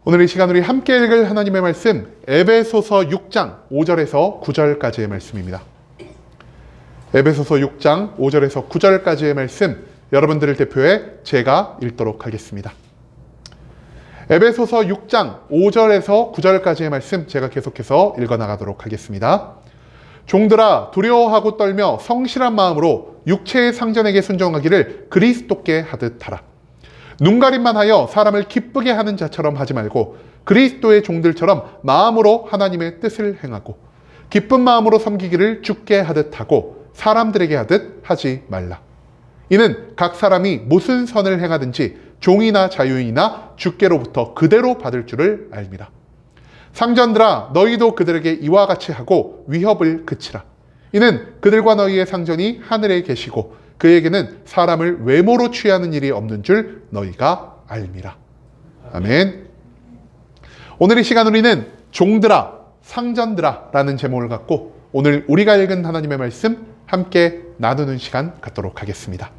오늘 이 시간 우리 함께 읽을 하나님의 말씀 에베소서 6장 5절에서 9절까지의 말씀입니다. 에베소서 6장 5절에서 9절까지의 말씀 여러분들을 대표해 제가 읽도록 하겠습니다. 에베소서 6장 5절에서 9절까지의 말씀 제가 계속해서 읽어나가도록 하겠습니다. 종들아 두려워하고 떨며 성실한 마음으로 육체의 상전에게 순종하기를 그리스도께 하듯 하라. 눈가림만 하여 사람을 기쁘게 하는 자처럼 하지 말고 그리스도의 종들처럼 마음으로 하나님의 뜻을 행하고 기쁜 마음으로 섬기기를 주께 하듯 하고 사람들에게 하듯 하지 말라. 이는 각 사람이 무슨 선을 행하든지 종이나 자유인이나 주께로부터 그대로 받을 줄을 알미라. 상전들아 너희도 그들에게 이와 같이 하고 위협을 그치라. 이는 그들과 너희의 상전이 하늘에 계시고 그에게는 사람을 외모로 취하는 일이 없는 줄 너희가 알미라. 아멘. 오늘 이 시간 우리는 종들아, 상전들아 라는 제목을 갖고 오늘 우리가 읽은 하나님의 말씀 함께 나누는 시간 갖도록 하겠습니다.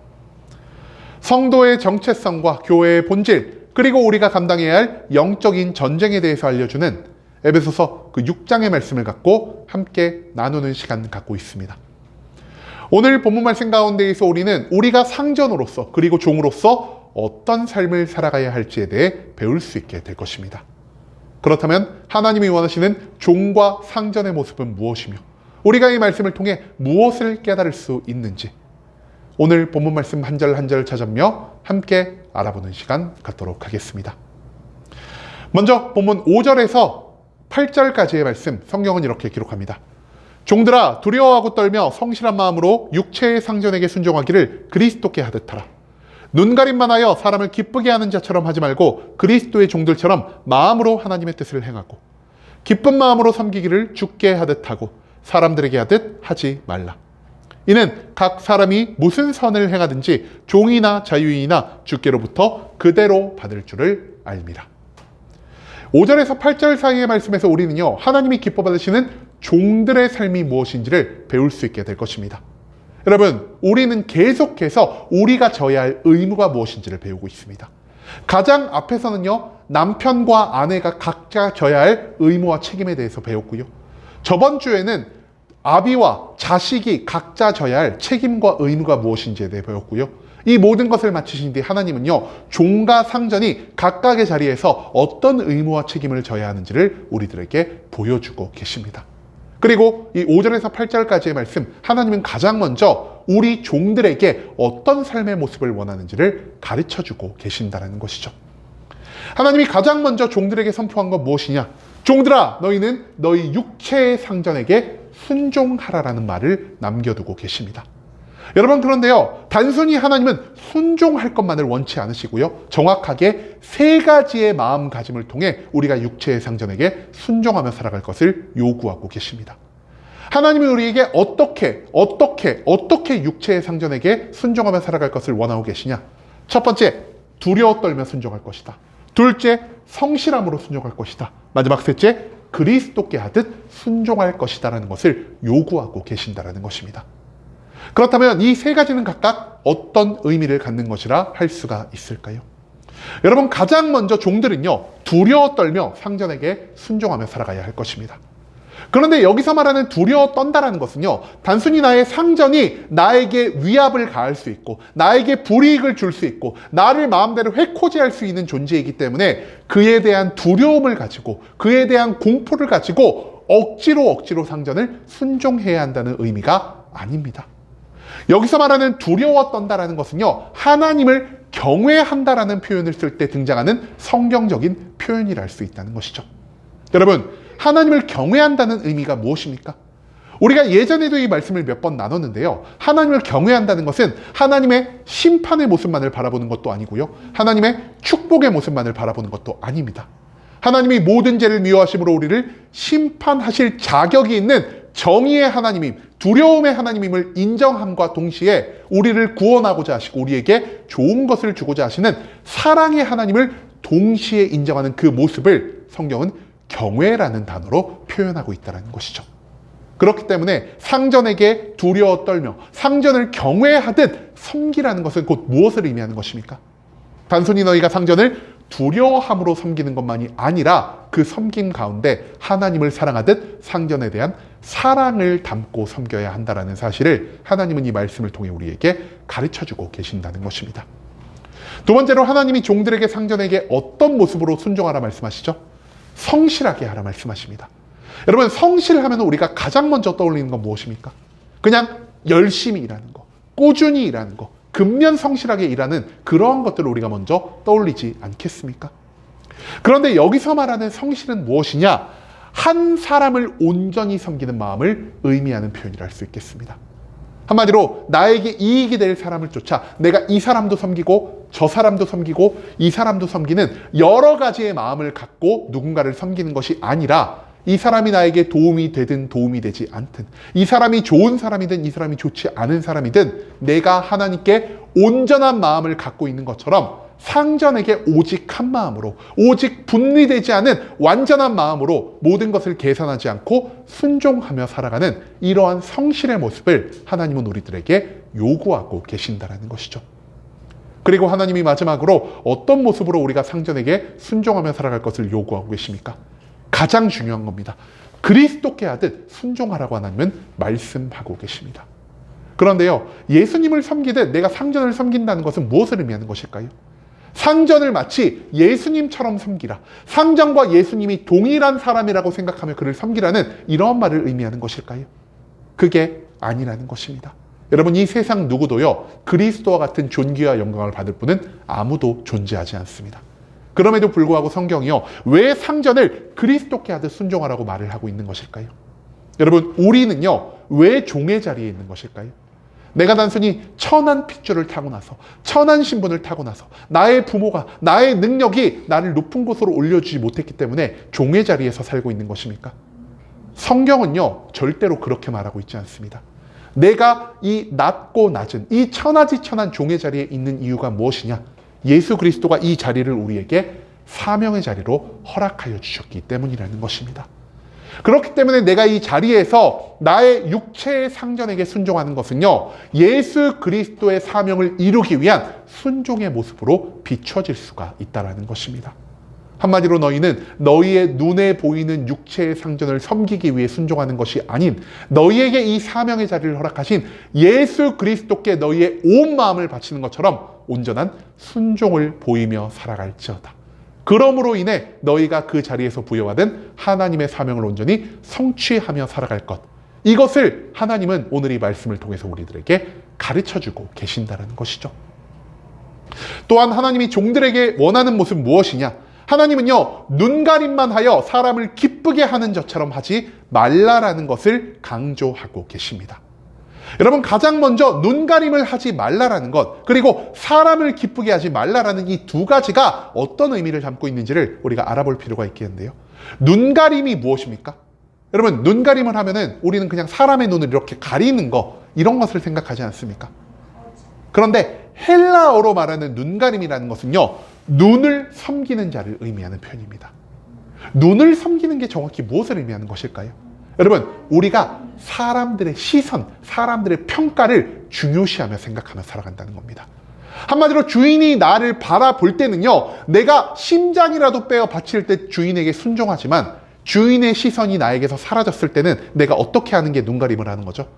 성도의 정체성과 교회의 본질 그리고 우리가 감당해야 할 영적인 전쟁에 대해서 알려주는 에베소서 그 6장의 말씀을 갖고 함께 나누는 시간 갖고 있습니다. 오늘 본문 말씀 가운데에서 우리가 상전으로서 그리고 종으로서 어떤 삶을 살아가야 할지에 대해 배울 수 있게 될 것입니다. 그렇다면 하나님이 원하시는 종과 상전의 모습은 무엇이며 우리가 이 말씀을 통해 무엇을 깨달을 수 있는지 오늘 본문 말씀 한 절 한 절 찾아며 함께 알아보는 시간 갖도록 하겠습니다. 먼저 본문 5절에서 8절까지의 말씀 성경은 이렇게 기록합니다. 종들아 두려워하고 떨며 성실한 마음으로 육체의 상전에게 순종하기를 그리스도께 하듯 하라. 눈가림만 하여 사람을 기쁘게 하는 자처럼 하지 말고 그리스도의 종들처럼 마음으로 하나님의 뜻을 행하고 기쁜 마음으로 섬기기를 주께 하듯 하고 사람들에게 하듯 하지 말라. 이는 각 사람이 무슨 선을 행하든지 종이나 자유인이나 주께로부터 그대로 받을 줄을 알미라. 5절에서 8절 사이의 말씀에서 우리는요 하나님이 기뻐 받으시는 종들의 삶이 무엇인지를 배울 수 있게 될 것입니다. 여러분, 우리는 계속해서 우리가 져야 할 의무가 무엇인지를 배우고 있습니다. 가장 앞에서는요, 남편과 아내가 각자 져야 할 의무와 책임에 대해서 배웠고요. 저번 주에는 아비와 자식이 각자 져야 할 책임과 의무가 무엇인지에 대해 배웠고요. 이 모든 것을 마치신 뒤 하나님은요, 종과 상전이 각각의 자리에서 어떤 의무와 책임을 져야 하는지를 우리들에게 보여주고 계십니다. 그리고 이 5절에서 8절까지의 말씀, 하나님은 가장 먼저 우리 종들에게 어떤 삶의 모습을 원하는지를 가르쳐주고 계신다는 것이죠. 하나님이 가장 먼저 종들에게 선포한 건 무엇이냐? 종들아, 너희는 너희 육체의 상전에게 순종하라라는 말을 남겨두고 계십니다. 여러분, 그런데요, 단순히 하나님은 순종할 것만을 원치 않으시고요, 정확하게 세 가지의 마음가짐을 통해 우리가 육체의 상전에게 순종하며 살아갈 것을 요구하고 계십니다. 하나님이 우리에게 어떻게 육체의 상전에게 순종하며 살아갈 것을 원하고 계시냐? 첫 번째, 두려워 떨며 순종할 것이다. 둘째, 성실함으로 순종할 것이다. 마지막 셋째, 그리스도께 하듯 순종할 것이다라는 것을 요구하고 계신다라는 것입니다. 그렇다면 이 세 가지는 각각 어떤 의미를 갖는 것이라 할 수가 있을까요? 여러분, 가장 먼저 종들은요, 두려워 떨며 상전에게 순종하며 살아가야 할 것입니다. 그런데 여기서 말하는 두려워 떤다라는 것은요, 단순히 나의 상전이 나에게 위압을 가할 수 있고 나에게 불이익을 줄 수 있고 나를 마음대로 해코지할 수 있는 존재이기 때문에 그에 대한 두려움을 가지고 그에 대한 공포를 가지고 억지로 상전을 순종해야 한다는 의미가 아닙니다. 여기서 말하는 두려워 떤다라는 것은요, 하나님을 경외한다라는 표현을 쓸 때 등장하는 성경적인 표현이라 할 수 있다는 것이죠. 여러분, 하나님을 경외한다는 의미가 무엇입니까? 우리가 예전에도 이 말씀을 몇 번 나눴는데요, 하나님을 경외한다는 것은 하나님의 심판의 모습만을 바라보는 것도 아니고요, 하나님의 축복의 모습만을 바라보는 것도 아닙니다. 하나님이 모든 죄를 미워하심으로 우리를 심판하실 자격이 있는 정의의 하나님임, 두려움의 하나님임을 인정함과 동시에 우리를 구원하고자 하시고 우리에게 좋은 것을 주고자 하시는 사랑의 하나님을 동시에 인정하는 그 모습을 성경은 경외라는 단어로 표현하고 있다는 것이죠. 그렇기 때문에 상전에게 두려워 떨며 상전을 경외하듯 섬기라는 것은 곧 무엇을 의미하는 것입니까? 단순히 너희가 상전을 두려워함으로 섬기는 것만이 아니라 그 섬김 가운데 하나님을 사랑하듯 상전에 대한 사랑을 담고 섬겨야 한다는 사실을 하나님은 이 말씀을 통해 우리에게 가르쳐주고 계신다는 것입니다. 두 번째로 하나님이 종들에게 상전에게 어떤 모습으로 순종하라 말씀하시죠? 성실하게 하라 말씀하십니다. 여러분, 성실하면 우리가 가장 먼저 떠올리는 건 무엇입니까? 그냥 열심히 일하는 거, 꾸준히 일하는 거, 근면 성실하게 일하는 그러한 것들을 우리가 먼저 떠올리지 않겠습니까? 그런데 여기서 말하는 성실은 무엇이냐? 한 사람을 온전히 섬기는 마음을 의미하는 표현이라 할 수 있겠습니다. 한마디로 나에게 이익이 될 사람을 쫓아 내가 이 사람도 섬기고 저 사람도 섬기고 이 사람도 섬기는 여러 가지의 마음을 갖고 누군가를 섬기는 것이 아니라 이 사람이 나에게 도움이 되든 도움이 되지 않든, 이 사람이 좋은 사람이든 이 사람이 좋지 않은 사람이든 내가 하나님께 온전한 마음을 갖고 있는 것처럼 상전에게 오직 한 마음으로, 오직 분리되지 않은 완전한 마음으로 모든 것을 계산하지 않고 순종하며 살아가는 이러한 성실의 모습을 하나님은 우리들에게 요구하고 계신다는 것이죠. 그리고 하나님이 마지막으로 어떤 모습으로 우리가 상전에게 순종하며 살아갈 것을 요구하고 계십니까? 가장 중요한 겁니다. 그리스도께 하듯 순종하라고 하나님은 말씀하고 계십니다. 그런데요, 예수님을 섬기듯 내가 상전을 섬긴다는 것은 무엇을 의미하는 것일까요? 상전을 마치 예수님처럼 섬기라, 상전과 예수님이 동일한 사람이라고 생각하며 그를 섬기라는 이러한 말을 의미하는 것일까요? 그게 아니라는 것입니다. 여러분, 이 세상 누구도요, 그리스도와 같은 존귀와 영광을 받을 분은 아무도 존재하지 않습니다. 그럼에도 불구하고 성경이요, 왜 상전을 그리스도께 하듯 순종하라고 말을 하고 있는 것일까요? 여러분, 우리는요, 왜 종의 자리에 있는 것일까요? 내가 단순히 천한 핏줄을 타고 나서, 천한 신분을 타고 나서 나의 부모가, 나의 능력이 나를 높은 곳으로 올려주지 못했기 때문에 종의 자리에서 살고 있는 것입니까? 성경은요, 절대로 그렇게 말하고 있지 않습니다. 내가 이 낮고 낮은 이 천하지천한 종의 자리에 있는 이유가 무엇이냐? 예수 그리스도가 이 자리를 우리에게 사명의 자리로 허락하여 주셨기 때문이라는 것입니다. 그렇기 때문에 내가 이 자리에서 나의 육체의 상전에게 순종하는 것은요, 예수 그리스도의 사명을 이루기 위한 순종의 모습으로 비춰질 수가 있다는 것입니다. 한마디로 너희는 너희의 눈에 보이는 육체의 상전을 섬기기 위해 순종하는 것이 아닌 너희에게 이 사명의 자리를 허락하신 예수 그리스도께 너희의 온 마음을 바치는 것처럼 온전한 순종을 보이며 살아갈지어다. 그러므로 인해 너희가 그 자리에서 부여받은 하나님의 사명을 온전히 성취하며 살아갈 것, 이것을 하나님은 오늘 이 말씀을 통해서 우리들에게 가르쳐주고 계신다는 것이죠. 또한 하나님이 종들에게 원하는 모습 무엇이냐? 하나님은요, 눈가림만 하여 사람을 기쁘게 하는 것처럼 하지 말라라는 것을 강조하고 계십니다. 여러분, 가장 먼저 눈가림을 하지 말라라는 것, 그리고 사람을 기쁘게 하지 말라라는 이 두 가지가 어떤 의미를 담고 있는지를 우리가 알아볼 필요가 있겠는데요. 눈가림이 무엇입니까? 여러분, 눈가림을 하면은 우리는 그냥 사람의 눈을 이렇게 가리는 거, 이런 것을 생각하지 않습니까? 그런데 헬라어로 말하는 눈가림이라는 것은요, 눈을 섬기는 자를 의미하는 표현입니다. 눈을 섬기는 게 정확히 무엇을 의미하는 것일까요? 여러분, 우리가 사람들의 시선, 사람들의 평가를 중요시하며 생각하며 살아간다는 겁니다. 한마디로 주인이 나를 바라볼 때는요, 내가 심장이라도 빼어 바칠 때 주인에게 순종하지만 주인의 시선이 나에게서 사라졌을 때는 내가 어떻게 하는 게 눈가림을 하는 거죠?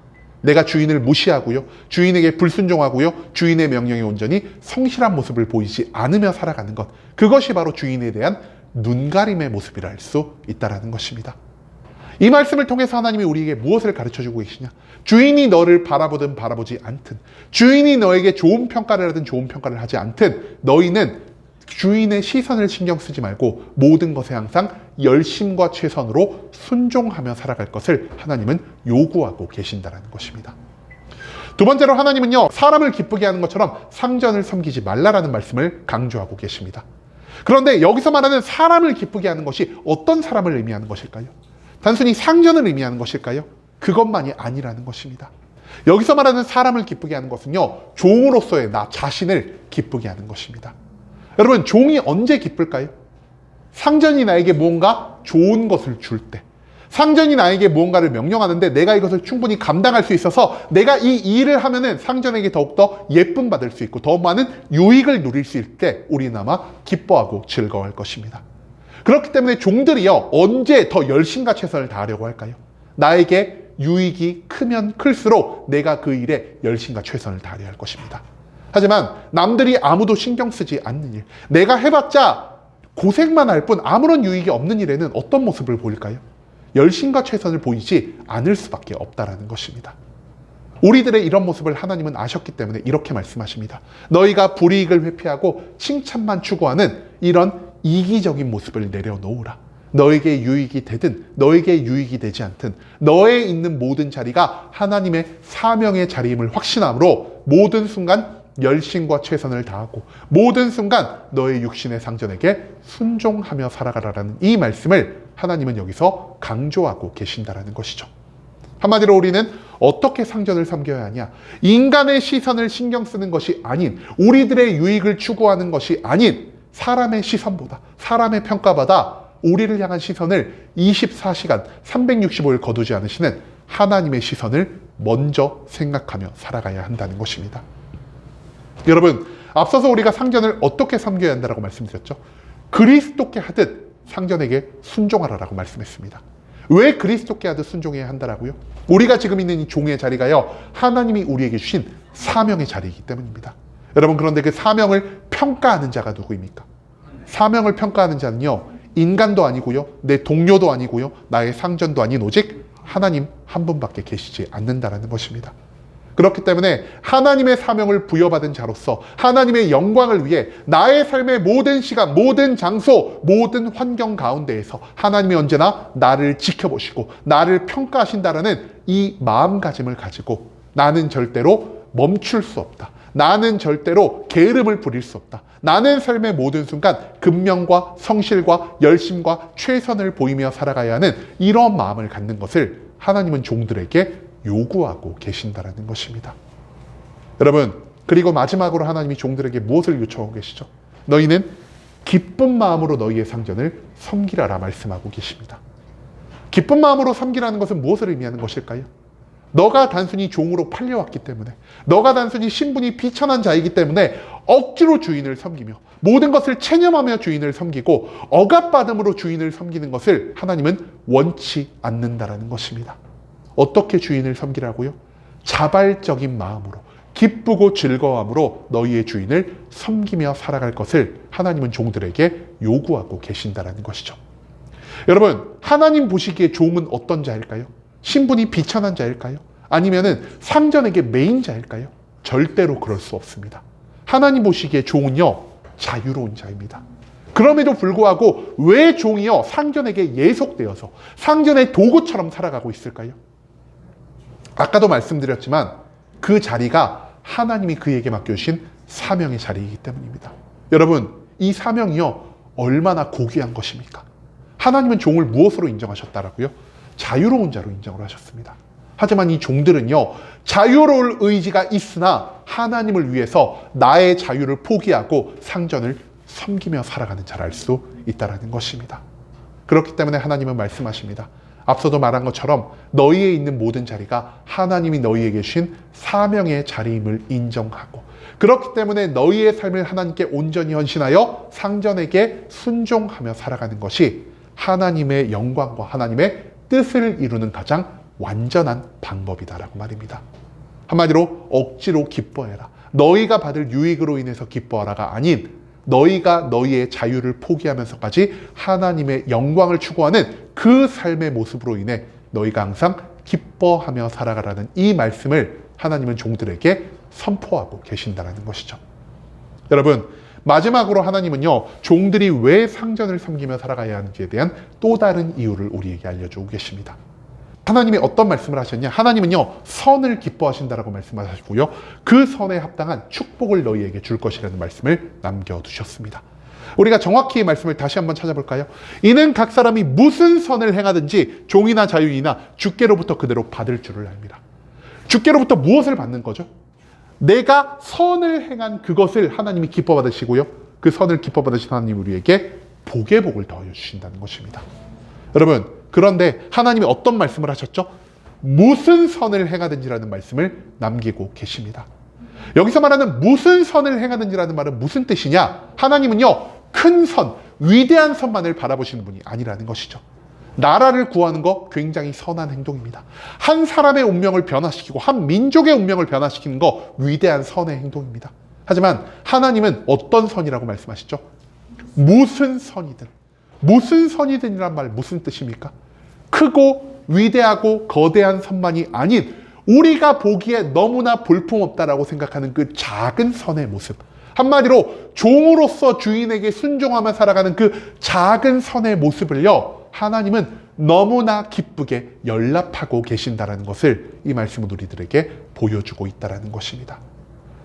내가 주인을 무시하고요, 주인에게 불순종하고요, 주인의 명령에 온전히 성실한 모습을 보이지 않으며 살아가는 것, 그것이 바로 주인에 대한 눈가림의 모습이라 할 수 있다는 것입니다. 이 말씀을 통해서 하나님이 우리에게 무엇을 가르쳐주고 계시냐? 주인이 너를 바라보든 바라보지 않든, 주인이 너에게 좋은 평가를 하든 좋은 평가를 하지 않든, 너희는 주인의 시선을 신경 쓰지 말고 모든 것에 항상 열심과 최선으로 순종하며 살아갈 것을 하나님은 요구하고 계신다는 것입니다. 두 번째로 하나님은요, 사람을 기쁘게 하는 것처럼 상전을 섬기지 말라라는 말씀을 강조하고 계십니다. 그런데 여기서 말하는 사람을 기쁘게 하는 것이 어떤 사람을 의미하는 것일까요? 단순히 상전을 의미하는 것일까요? 그것만이 아니라는 것입니다. 여기서 말하는 사람을 기쁘게 하는 것은요, 종으로서의 나 자신을 기쁘게 하는 것입니다. 여러분, 종이 언제 기쁠까요? 상전이 나에게 뭔가 좋은 것을 줄 때, 상전이 나에게 무언가를 명령하는데 내가 이것을 충분히 감당할 수 있어서 내가 이 일을 하면은 상전에게 더욱더 예쁨 받을 수 있고 더 많은 유익을 누릴 수 있을 때 우리는 아마 기뻐하고 즐거워할 것입니다. 그렇기 때문에 종들이요, 언제 더 열심과 최선을 다하려고 할까요? 나에게 유익이 크면 클수록 내가 그 일에 열심과 최선을 다하려 할 것입니다. 하지만 남들이 아무도 신경 쓰지 않는 일, 내가 해봤자 고생만 할 뿐 아무런 유익이 없는 일에는 어떤 모습을 보일까요? 열심과 최선을 보이지 않을 수밖에 없다라는 것입니다. 우리들의 이런 모습을 하나님은 아셨기 때문에 이렇게 말씀하십니다. 너희가 불이익을 회피하고 칭찬만 추구하는 이런 이기적인 모습을 내려놓으라. 너에게 유익이 되든 너에게 유익이 되지 않든 너의 있는 모든 자리가 하나님의 사명의 자리임을 확신함으로 모든 순간 열심과 최선을 다하고 모든 순간 너의 육신의 상전에게 순종하며 살아가라라는 이 말씀을 하나님은 여기서 강조하고 계신다라는 것이죠. 한마디로 우리는 어떻게 상전을 섬겨야 하냐? 인간의 시선을 신경 쓰는 것이 아닌, 우리들의 유익을 추구하는 것이 아닌 사람의 시선보다, 사람의 평가보다 우리를 향한 시선을 24시간 365일 거두지 않으시는 하나님의 시선을 먼저 생각하며 살아가야 한다는 것입니다. 여러분, 앞서서 우리가 상전을 어떻게 섬겨야 한다고 말씀드렸죠? 그리스도께 하듯 상전에게 순종하라라고 말씀했습니다. 왜 그리스도께 하듯 순종해야 한다라고요? 우리가 지금 있는 이 종의 자리가요, 하나님이 우리에게 주신 사명의 자리이기 때문입니다. 여러분, 그런데 그 사명을 평가하는 자가 누구입니까? 사명을 평가하는 자는요, 인간도 아니고요, 내 동료도 아니고요, 나의 상전도 아닌 오직 하나님 한 분밖에 계시지 않는다라는 것입니다. 그렇기 때문에 하나님의 사명을 부여받은 자로서 하나님의 영광을 위해 나의 삶의 모든 시간, 모든 장소, 모든 환경 가운데에서 하나님이 언제나 나를 지켜보시고 나를 평가하신다라는 이 마음가짐을 가지고 나는 절대로 멈출 수 없다. 나는 절대로 게으름을 부릴 수 없다. 나는 삶의 모든 순간 근명과 성실과 열심과 최선을 보이며 살아가야 하는 이런 마음을 갖는 것을 하나님은 종들에게 요구하고 계신다라는 것입니다. 여러분, 그리고 마지막으로 하나님이 종들에게 무엇을 요청하고 계시죠? 너희는 기쁜 마음으로 너희의 상전을 섬기라라 말씀하고 계십니다. 기쁜 마음으로 섬기라는 것은 무엇을 의미하는 것일까요? 너가 단순히 종으로 팔려왔기 때문에, 너가 단순히 신분이 비천한 자이기 때문에 억지로 주인을 섬기며 모든 것을 체념하며 주인을 섬기고 억압받음으로 주인을 섬기는 것을 하나님은 원치 않는다라는 것입니다. 어떻게 주인을 섬기라고요? 자발적인 마음으로, 기쁘고 즐거움으로 너희의 주인을 섬기며 살아갈 것을 하나님은 종들에게 요구하고 계신다라는 것이죠. 여러분, 하나님 보시기에 종은 어떤 자일까요? 신분이 비천한 자일까요? 아니면은 상전에게 매인 자일까요? 절대로 그럴 수 없습니다. 하나님 보시기에 종은요, 자유로운 자입니다. 그럼에도 불구하고 왜 종이요, 상전에게 예속되어서 상전의 도구처럼 살아가고 있을까요? 아까도 말씀드렸지만 그 자리가 하나님이 그에게 맡겨주신 사명의 자리이기 때문입니다. 여러분, 이 사명이요, 얼마나 고귀한 것입니까? 하나님은 종을 무엇으로 인정하셨다라고요? 자유로운 자로 인정을 하셨습니다. 하지만 이 종들은요, 자유로울 의지가 있으나 하나님을 위해서 나의 자유를 포기하고 상전을 섬기며 살아가는 자를 알 수 있다는 것입니다. 그렇기 때문에 하나님은 말씀하십니다. 앞서도 말한 것처럼 너희에 있는 모든 자리가 하나님이 너희에게 주신 사명의 자리임을 인정하고, 그렇기 때문에 너희의 삶을 하나님께 온전히 헌신하여 상전에게 순종하며 살아가는 것이 하나님의 영광과 하나님의 뜻을 이루는 가장 완전한 방법이다라고 말입니다. 한마디로 억지로 기뻐해라, 너희가 받을 유익으로 인해서 기뻐하라가 아닌 너희가 너희의 자유를 포기하면서까지 하나님의 영광을 추구하는 그 삶의 모습으로 인해 너희가 항상 기뻐하며 살아가라는 이 말씀을 하나님은 종들에게 선포하고 계신다는 것이죠. 여러분, 마지막으로 하나님은요, 종들이 왜 상전을 섬기며 살아가야 하는지에 대한 또 다른 이유를 우리에게 알려주고 계십니다. 하나님이 어떤 말씀을 하셨냐? 하나님은요, 선을 기뻐하신다라고 말씀하시고요, 그 선에 합당한 축복을 너희에게 줄 것이라는 말씀을 남겨두셨습니다. 우리가 정확히 이 말씀을 다시 한번 찾아볼까요? 이는 각 사람이 무슨 선을 행하든지 종이나 자유인이나 주께로부터 그대로 받을 줄을 압니다. 주께로부터 무엇을 받는 거죠? 내가 선을 행한 그것을 하나님이 기뻐 받으시고요, 그 선을 기뻐 받으신 하나님 우리에게 복의 복을 더하여 주신다는 것입니다. 여러분, 그런데 하나님이 어떤 말씀을 하셨죠? 무슨 선을 행하든지라는 말씀을 남기고 계십니다. 여기서 말하는 무슨 선을 행하든지라는 말은 무슨 뜻이냐? 하나님은요, 큰 선, 위대한 선만을 바라보시는 분이 아니라는 것이죠. 나라를 구하는 거 굉장히 선한 행동입니다. 한 사람의 운명을 변화시키고 한 민족의 운명을 변화시키는 거 위대한 선의 행동입니다. 하지만 하나님은 어떤 선이라고 말씀하시죠? 무슨 선이든. 무슨 선이든이란 말 무슨 뜻입니까? 크고 위대하고 거대한 선만이 아닌 우리가 보기에 너무나 볼품없다라고 생각하는 그 작은 선의 모습. 한마디로 종으로서 주인에게 순종하며 살아가는 그 작은 선의 모습을요, 하나님은 너무나 기쁘게 연락하고 계신다는 것을 이 말씀은 우리들에게 보여주고 있다는 것입니다.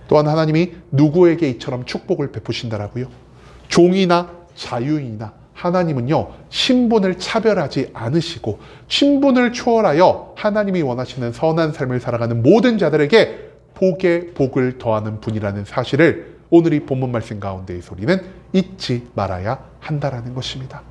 또한 하나님이 누구에게 이처럼 축복을 베푸신다라고요? 종이나 자유인이나 하나님은요, 신분을 차별하지 않으시고 신분을 초월하여 하나님이 원하시는 선한 삶을 살아가는 모든 자들에게 복에 복을 더하는 분이라는 사실을 오늘 이 본문 말씀 가운데에서 우리는 잊지 말아야 한다는 것입니다.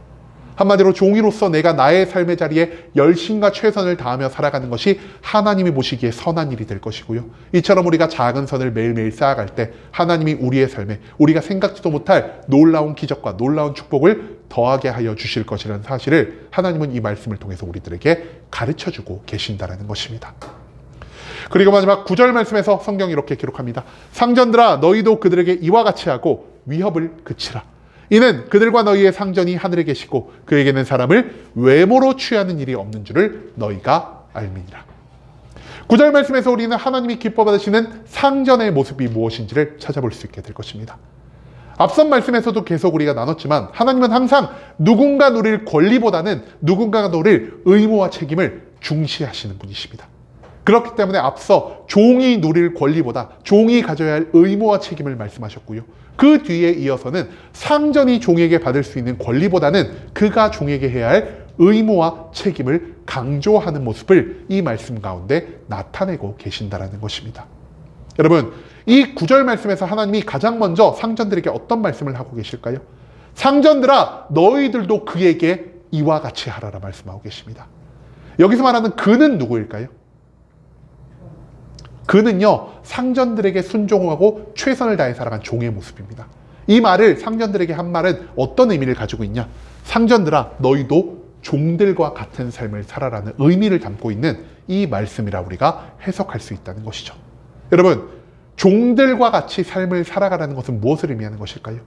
한마디로 종이로서 내가 나의 삶의 자리에 열심과 최선을 다하며 살아가는 것이 하나님이 보시기에 선한 일이 될 것이고요. 이처럼 우리가 작은 선을 매일매일 쌓아갈 때 하나님이 우리의 삶에 우리가 생각지도 못할 놀라운 기적과 놀라운 축복을 더하게 하여 주실 것이라는 사실을 하나님은 이 말씀을 통해서 우리들에게 가르쳐주고 계신다는 것입니다. 그리고 마지막 9절 말씀에서 성경이 이렇게 기록합니다. 상전들아 너희도 그들에게 이와 같이 하고 위협을 그치라. 이는 그들과 너희의 상전이 하늘에 계시고 그에게는 사람을 외모로 취하는 일이 없는 줄을 너희가 알미니라. 9절 말씀에서 우리는 하나님이 기뻐 받으시는 상전의 모습이 무엇인지를 찾아볼 수 있게 될 것입니다. 앞선 말씀에서도 계속 우리가 나눴지만 하나님은 항상 누군가 누릴 권리보다는 누군가가 누릴 의무와 책임을 중시하시는 분이십니다. 그렇기 때문에 앞서 종이 누릴 권리보다 종이 가져야 할 의무와 책임을 말씀하셨고요. 그 뒤에 이어서는 상전이 종에게 받을 수 있는 권리보다는 그가 종에게 해야 할 의무와 책임을 강조하는 모습을 이 말씀 가운데 나타내고 계신다는 것입니다. 여러분, 이 9절 말씀에서 하나님이 가장 먼저 상전들에게 어떤 말씀을 하고 계실까요? 상전들아 너희들도 그에게 이와 같이 하라라 말씀하고 계십니다. 여기서 말하는 그는 누구일까요? 그는요, 상전들에게 순종하고 최선을 다해 살아간 종의 모습입니다. 이 말을 상전들에게 한 말은 어떤 의미를 가지고 있냐? 상전들아 너희도 종들과 같은 삶을 살아라는 의미를 담고 있는 이 말씀이라 우리가 해석할 수 있다는 것이죠. 여러분, 종들과 같이 삶을 살아가라는 것은 무엇을 의미하는 것일까요?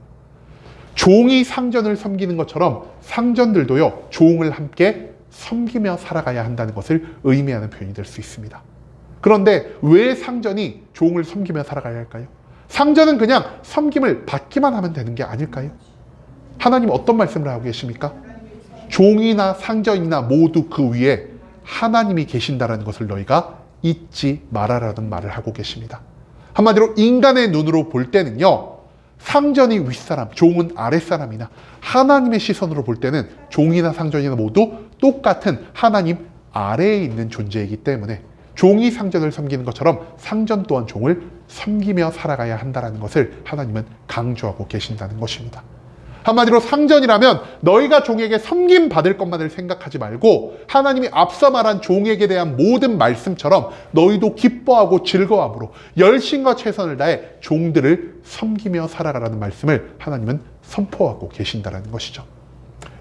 종이 상전을 섬기는 것처럼 상전들도요, 종을 함께 섬기며 살아가야 한다는 것을 의미하는 표현이 될 수 있습니다. 그런데 왜 상전이 종을 섬기며 살아가야 할까요? 상전은 그냥 섬김을 받기만 하면 되는 게 아닐까요? 하나님 어떤 말씀을 하고 계십니까? 종이나 상전이나 모두 그 위에 하나님이 계신다는 것을 너희가 잊지 말아라는 말을 하고 계십니다. 한마디로 인간의 눈으로 볼 때는요, 상전이 윗사람, 종은 아랫사람이나 하나님의 시선으로 볼 때는 종이나 상전이나 모두 똑같은 하나님 아래에 있는 존재이기 때문에 종이 상전을 섬기는 것처럼 상전 또한 종을 섬기며 살아가야 한다는 것을 하나님은 강조하고 계신다는 것입니다. 한마디로 상전이라면 너희가 종에게 섬김받을 것만을 생각하지 말고 하나님이 앞서 말한 종에게 대한 모든 말씀처럼 너희도 기뻐하고 즐거움으로 열심과 최선을 다해 종들을 섬기며 살아가라는 말씀을 하나님은 선포하고 계신다는 것이죠.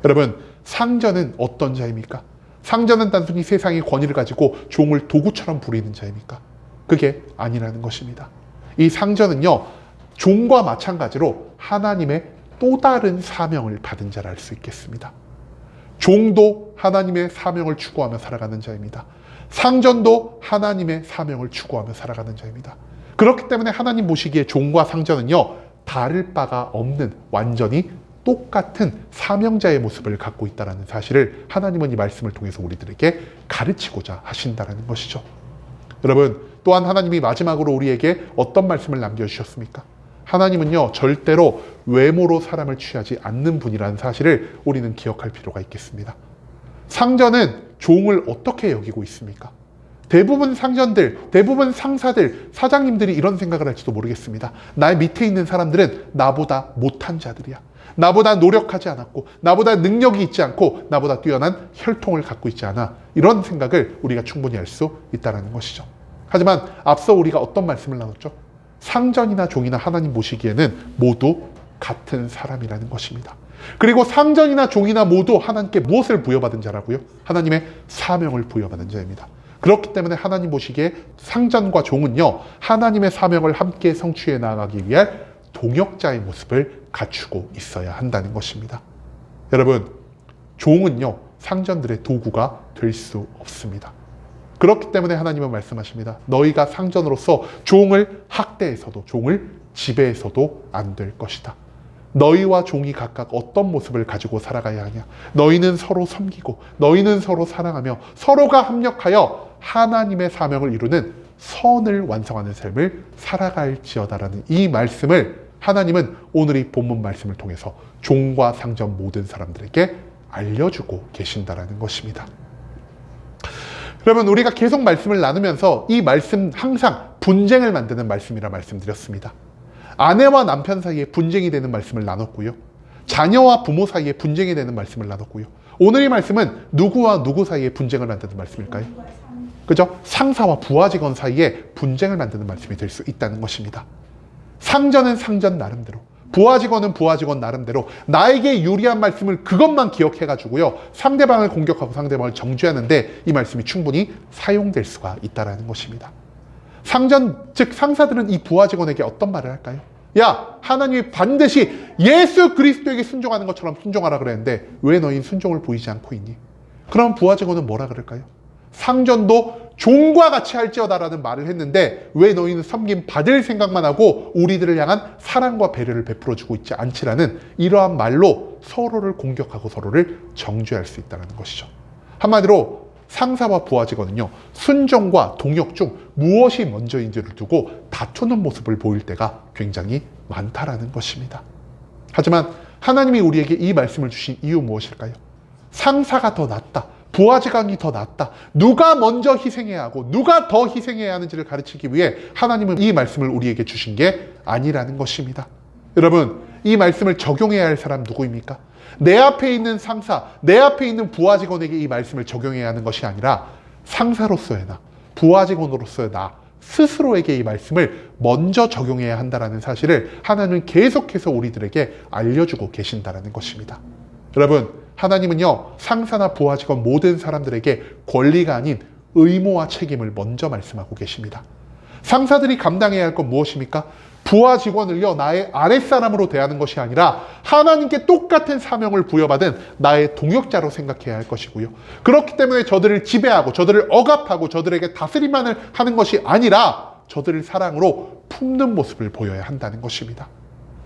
여러분, 상전은 어떤 자입니까? 상전은 단순히 세상의 권위를 가지고 종을 도구처럼 부리는 자입니까? 그게 아니라는 것입니다. 이 상전은요, 종과 마찬가지로 하나님의 또 다른 사명을 받은 자라 할 수 있겠습니다. 종도 하나님의 사명을 추구하며 살아가는 자입니다. 상전도 하나님의 사명을 추구하며 살아가는 자입니다. 그렇기 때문에 하나님 보시기에 종과 상전은요, 다를 바가 없는 완전히 똑같은 사명자의 모습을 갖고 있다는 사실을 하나님은 이 말씀을 통해서 우리들에게 가르치고자 하신다는 것이죠. 여러분, 또한 하나님이 마지막으로 우리에게 어떤 말씀을 남겨주셨습니까? 하나님은요, 절대로 외모로 사람을 취하지 않는 분이라는 사실을 우리는 기억할 필요가 있겠습니다. 상전은 종을 어떻게 여기고 있습니까? 대부분 상전들, 대부분 상사들, 사장님들이 이런 생각을 할지도 모르겠습니다. 나 밑에 있는 사람들은 나보다 못한 자들이야. 나보다 노력하지 않았고, 나보다 능력이 있지 않고, 나보다 뛰어난 혈통을 갖고 있지 않아. 이런 생각을 우리가 충분히 할 수 있다는 것이죠. 하지만 앞서 우리가 어떤 말씀을 나눴죠? 상전이나 종이나 하나님 보시기에는 모두 같은 사람이라는 것입니다. 그리고 상전이나 종이나 모두 하나님께 무엇을 부여받은 자라고요? 하나님의 사명을 부여받은 자입니다. 그렇기 때문에 하나님 보시기에 상전과 종은요, 하나님의 사명을 함께 성취해 나가기 위할 동역자의 모습을 갖추고 있어야 한다는 것입니다. 여러분, 종은요, 상전들의 도구가 될 수 없습니다. 그렇기 때문에 하나님은 말씀하십니다. 너희가 상전으로서 종을 학대해서도, 종을 지배해서도 안 될 것이다. 너희와 종이 각각 어떤 모습을 가지고 살아가야 하냐? 너희는 서로 섬기고, 너희는 서로 사랑하며, 서로가 합력하여 하나님의 사명을 이루는 선을 완성하는 삶을 살아갈지어다라는 이 말씀을 하나님은 오늘 이 본문 말씀을 통해서 종과 상전 모든 사람들에게 알려주고 계신다라는 것입니다. 그러면 우리가 계속 말씀을 나누면서 이 말씀 항상 분쟁을 만드는 말씀이라 말씀드렸습니다. 아내와 남편 사이에 분쟁이 되는 말씀을 나눴고요. 자녀와 부모 사이에 분쟁이 되는 말씀을 나눴고요. 오늘 이 말씀은 누구와 누구 사이에 분쟁을 만드는 말씀일까요? 그죠? 상사와 부하 직원 사이에 분쟁을 만드는 말씀이 될 수 있다는 것입니다. 상전은 상전 나름대로, 부하 직원은 부하 직원 나름대로 나에게 유리한 말씀을 그것만 기억해가지고요, 상대방을 공격하고 상대방을 정죄하는데 이 말씀이 충분히 사용될 수가 있다는 것입니다. 상전, 즉 상사들은 이 부하 직원에게 어떤 말을 할까요? 야, 하나님이 반드시 예수 그리스도에게 순종하는 것처럼 순종하라 그랬는데 왜 너희는 순종을 보이지 않고 있니? 그럼 부하 직원은 뭐라 그럴까요? 상전도 종과 같이 할지어다라는 말을 했는데 왜 너희는 섬김 받을 생각만 하고 우리들을 향한 사랑과 배려를 베풀어주고 있지 않지라는 이러한 말로 서로를 공격하고 서로를 정죄할 수 있다는 것이죠. 한마디로 상사와 부하 직원은요, 순종과 동역 중 무엇이 먼저인지를 두고 다투는 모습을 보일 때가 굉장히 많다라는 것입니다. 하지만 하나님이 우리에게 이 말씀을 주신 이유 무엇일까요? 상사가 더 낫다, 부하 직원이 더 낫다, 누가 먼저 희생해야 하고 누가 더 희생해야 하는지를 가르치기 위해 하나님은 이 말씀을 우리에게 주신 게 아니라는 것입니다. 여러분, 이 말씀을 적용해야 할 사람 누구입니까? 내 앞에 있는 상사, 내 앞에 있는 부하 직원에게 이 말씀을 적용해야 하는 것이 아니라 상사로서의 나, 부하 직원으로서의 나 스스로에게 이 말씀을 먼저 적용해야 한다는 사실을 하나님은 계속해서 우리들에게 알려주고 계신다는 것입니다. 여러분, 하나님은요, 상사나 부하 직원 모든 사람들에게 권리가 아닌 의무와 책임을 먼저 말씀하고 계십니다. 상사들이 감당해야 할 건 무엇입니까? 부하 직원을요, 나의 아랫사람으로 대하는 것이 아니라 하나님께 똑같은 사명을 부여받은 나의 동역자로 생각해야 할 것이고요. 그렇기 때문에 저들을 지배하고 저들을 억압하고 저들에게 다스림만을 하는 것이 아니라 저들을 사랑으로 품는 모습을 보여야 한다는 것입니다.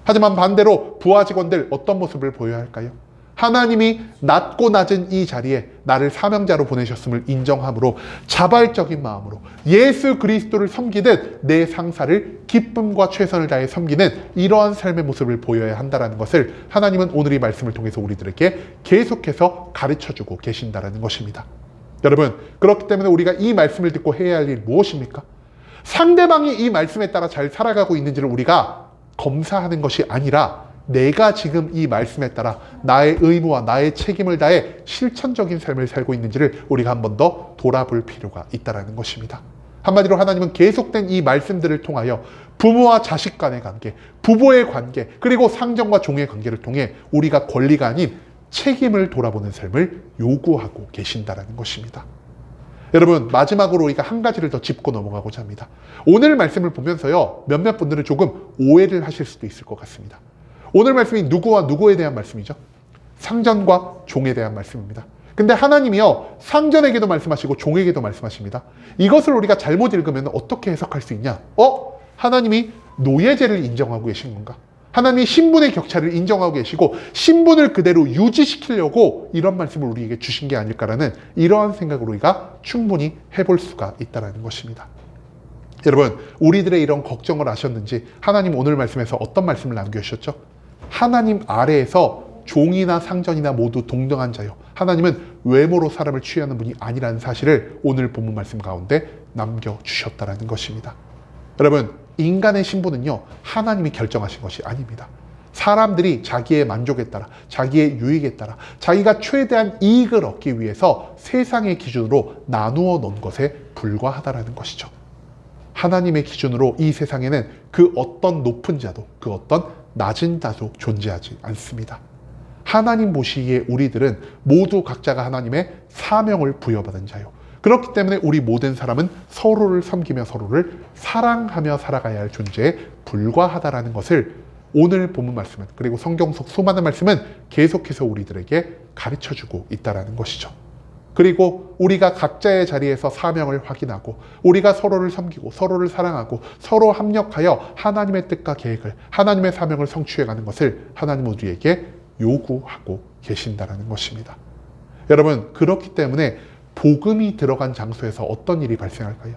하지만 반대로 부하 직원들 어떤 모습을 보여야 할까요? 하나님이 낮고 낮은 이 자리에 나를 사명자로 보내셨음을 인정함으로 자발적인 마음으로 예수 그리스도를 섬기듯 내 상사를 기쁨과 최선을 다해 섬기는 이러한 삶의 모습을 보여야 한다는 것을 하나님은 오늘 이 말씀을 통해서 우리들에게 계속해서 가르쳐주고 계신다는 것입니다. 여러분, 그렇기 때문에 우리가 이 말씀을 듣고 해야 할 일 무엇입니까? 상대방이 이 말씀에 따라 잘 살아가고 있는지를 우리가 검사하는 것이 아니라 내가 지금 이 말씀에 따라 나의 의무와 나의 책임을 다해 실천적인 삶을 살고 있는지를 우리가 한 번 더 돌아볼 필요가 있다는 것입니다. 한마디로 하나님은 계속된 이 말씀들을 통하여 부모와 자식 간의 관계, 부부의 관계, 그리고 상전과 종의 관계를 통해 우리가 권리가 아닌 책임을 돌아보는 삶을 요구하고 계신다는 것입니다. 여러분, 마지막으로 우리가 한 가지를 더 짚고 넘어가고자 합니다. 오늘 말씀을 보면서요, 몇몇 분들은 조금 오해를 하실 수도 있을 것 같습니다. 오늘 말씀이 누구와 누구에 대한 말씀이죠? 상전과 종에 대한 말씀입니다. 근데 하나님이요, 상전에게도 말씀하시고 종에게도 말씀하십니다. 이것을 우리가 잘못 읽으면 어떻게 해석할 수 있냐? 하나님이 노예제를 인정하고 계신 건가? 하나님이 신분의 격차를 인정하고 계시고 신분을 그대로 유지시키려고 이런 말씀을 우리에게 주신 게 아닐까라는 이러한 생각을 우리가 충분히 해볼 수가 있다는 것입니다. 여러분, 우리들의 이런 걱정을 아셨는지 하나님 오늘 말씀에서 어떤 말씀을 남겨주셨죠? 하나님 아래에서 종이나 상전이나 모두 동등한 자요. 하나님은 외모로 사람을 취하는 분이 아니라는 사실을 오늘 본문 말씀 가운데 남겨주셨다라는 것입니다. 여러분, 인간의 신분은요, 하나님이 결정하신 것이 아닙니다. 사람들이 자기의 만족에 따라, 자기의 유익에 따라, 자기가 최대한 이익을 얻기 위해서 세상의 기준으로 나누어 놓은 것에 불과하다라는 것이죠. 하나님의 기준으로 이 세상에는 그 어떤 높은 자도, 그 어떤 낮은 자도 존재하지 않습니다. 하나님 보시기에 우리들은 모두 각자가 하나님의 사명을 부여받은 자요. 그렇기 때문에 우리 모든 사람은 서로를 섬기며 서로를 사랑하며 살아가야 할 존재에 불과하다라는 것을 오늘 본문 말씀은, 그리고 성경 속 수많은 말씀은 계속해서 우리들에게 가르쳐주고 있다는 것이죠. 그리고 우리가 각자의 자리에서 사명을 확인하고 우리가 서로를 섬기고 서로를 사랑하고 서로 합력하여 하나님의 뜻과 계획을, 하나님의 사명을 성취해가는 것을 하나님은 우리에게 요구하고 계신다는 것입니다. 여러분, 그렇기 때문에 복음이 들어간 장소에서 어떤 일이 발생할까요?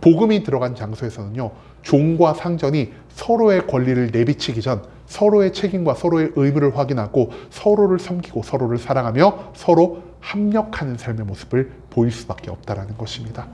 복음이 들어간 장소에서는요, 종과 상전이 서로의 권리를 내비치기 전 서로의 책임과 서로의 의무를 확인하고 서로를 섬기고 서로를 사랑하며 서로 합력하는 삶의 모습을 보일 수밖에 없다는 것입니다.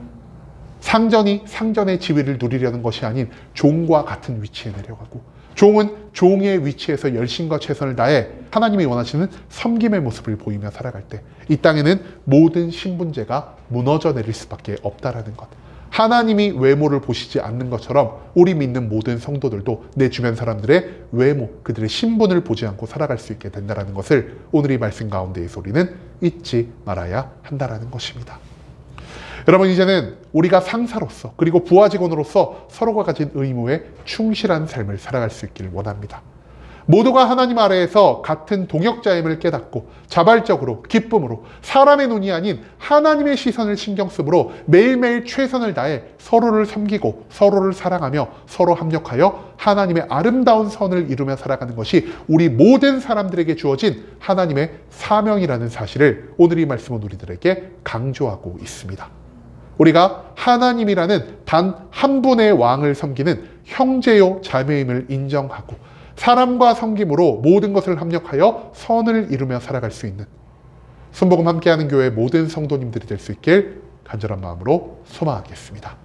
상전이 상전의 지위를 누리려는 것이 아닌 종과 같은 위치에 내려가고, 종은 종의 위치에서 열심과 최선을 다해 하나님이 원하시는 섬김의 모습을 보이며 살아갈 때 이 땅에는 모든 신분제가 무너져 내릴 수밖에 없다라는 것. 하나님이 외모를 보시지 않는 것처럼 우리 믿는 모든 성도들도 내 주변 사람들의 외모, 그들의 신분을 보지 않고 살아갈 수 있게 된다는 것을 오늘 이 말씀 가운데에서 우리는 잊지 말아야 한다는 것입니다. 여러분, 이제는 우리가 상사로서 그리고 부하 직원으로서 서로가 가진 의무에 충실한 삶을 살아갈 수 있기를 원합니다. 모두가 하나님 아래에서 같은 동역자임을 깨닫고 자발적으로, 기쁨으로, 사람의 눈이 아닌 하나님의 시선을 신경 쓰므로 매일매일 최선을 다해 서로를 섬기고 서로를 사랑하며 서로 합력하여 하나님의 아름다운 선을 이루며 살아가는 것이 우리 모든 사람들에게 주어진 하나님의 사명이라는 사실을 오늘 이 말씀은 우리들에게 강조하고 있습니다. 우리가 하나님이라는 단 한 분의 왕을 섬기는 형제요 자매임을 인정하고 사람과 섬김으로 모든 것을 합력하여 선을 이루며 살아갈 수 있는 순복음 함께하는 교회 모든 성도님들이 될 수 있길 간절한 마음으로 소망하겠습니다.